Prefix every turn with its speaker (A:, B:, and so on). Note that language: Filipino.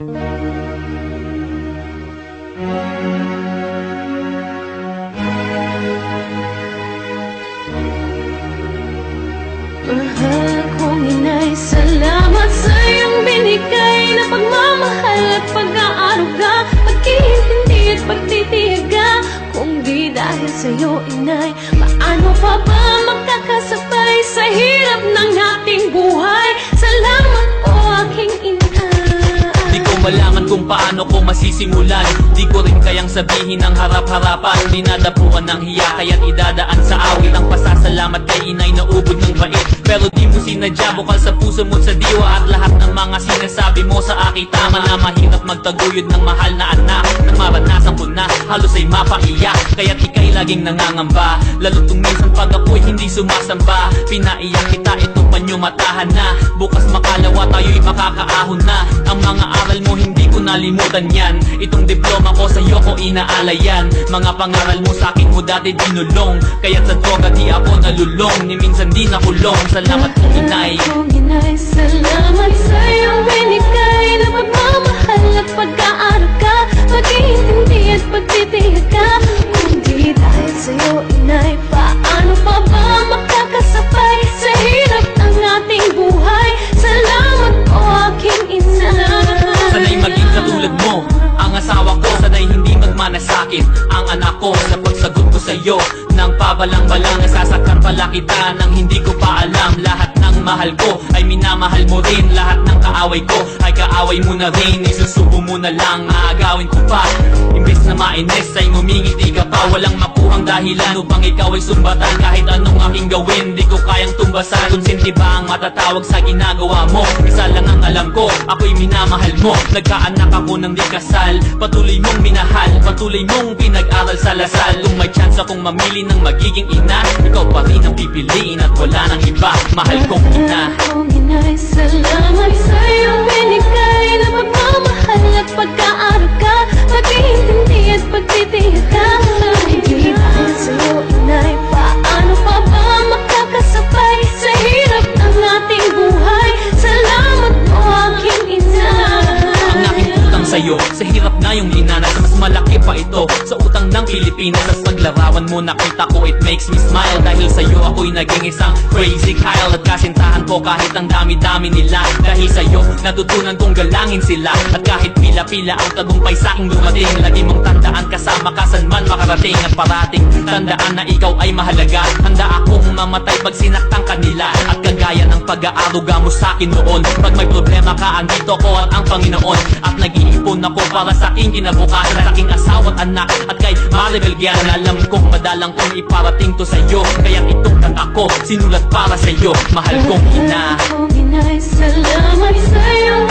A: Mahal kong inay, salamat sa iyong binigay na pagmamahal at pag-aaruga, pag-iintindi at pagtitiyaga. Kung di dahil sa'yo, inay, paano pa ba magkakasabay sa hirap ng ating buhay? Salamat po, aking inay.
B: Di ko malaman kung paano ko masisimulan. Di ko rin kayang sabihin ng harap-harapan. Dinadapuan ng hiya kaya't idadaan sa awit ang pasasalamat kay inay na ubod ng bait. Pero di mo sinadya, bukal sa puso mo't sa diwa, at lahat ng mga sinasabi mo sa akin tama na mahirap magtaguyod ng mahal na anak. Nang maranasan ko na, halos ay mapaiyak, kaya't ika'y laging nangangamba. Lalo tung minsan pag ako'y hindi sumasamba, pinaiyak kita, itong panyumatahan na. Bukas makalawa tayo'y makakaahon na. Ang mga aral mo hindi ko nalimutan yan. Itong diploma ko sa'yo ko inaalayan. Mga pangaral mo sa'kin mo dati dinulong, kaya't sa droga di ako nalulong, ni minsan di nakulong. Salamat po inay.
A: Salamat sa iyong binigay na pagmamahal at pag-aaruga, pag-iintindi at pagtitiyaga. Kung di dahil sa'yo, inay, paano pa ba makakasabay sa hirap ng ating buhay? Salamat po, aking ina.
B: Sana'y maging katulad mo ang asawa ko, sana'y hindi magmana sa'kin ang anak ko. Sa pagsagot ko sa'yo nang pabalang-balang, nasasaktan pala kita nang hindi ko pa alam. Lahat ng mahal ko ay minamahal mo rin, lahat ng kaaway ko ay kaaway mo na rin. Isusubo mo na lang, aagawin ko pa. Imbes na mainis ay ngumingiti ka pa. Walang makuhang dahilan upang ikaw ay sumbatan. Kahit anong aking gawin, di ko kayang tumbasan. Konsinti ba ang matatawag sa ginagawa mo? Isa lang ang alam ko, ako'y minamahal mo. Nagkaanak ako ng di kasal, patuloy mong minahal, patuloy mong pinag-aral sa Lasal. Kung may chance akong mamili ng magiging ina, ikaw pa rin ang pipiliin at wala nang iba. Mahal kong ina.
A: Salamat sa iyong binigay na pagmamahal at pag-aaruga, pag-iintindi at pagtitiyaga. Hindi dahil sa'yo, inay, paano pa ba makakasabay sa hirap ng ating buhay? Salamat po, aking ina.
B: Ang aking utang sa'yo, sa hirap na yung linanay, sa mas malaki pa ito, sa utang ng Pilipinas. At paglarawan mo nakita ko, it makes me smile. Dahil sa'yo ako'y naging isang crazy Kyle, at kasintahan ko kahit ang dami-dami nila. Dahil sa'yo natutunan kong galangin sila, at kahit pila-pila ang tagumpay sa'king dumating, lagi mong tandaan kasama ka saan man makarating. At parating tandaan na ikaw ay mahalaga. Handa akong mamatay pag sinaktan kanila, at kagaya ng pag-aaruga mo sa'kin noon. Pag may problema ka, andito ko at ang Panginoon. At nag-iipon ako para sa aking kinabukasan, sa aking asawa at anak, at kay Maribel Gian. Alam kong madalang kong iparating to sa'yo, kaya itong kanta ko sinulat para sa'yo. Mahal kong ina.
A: Salamat sa iyong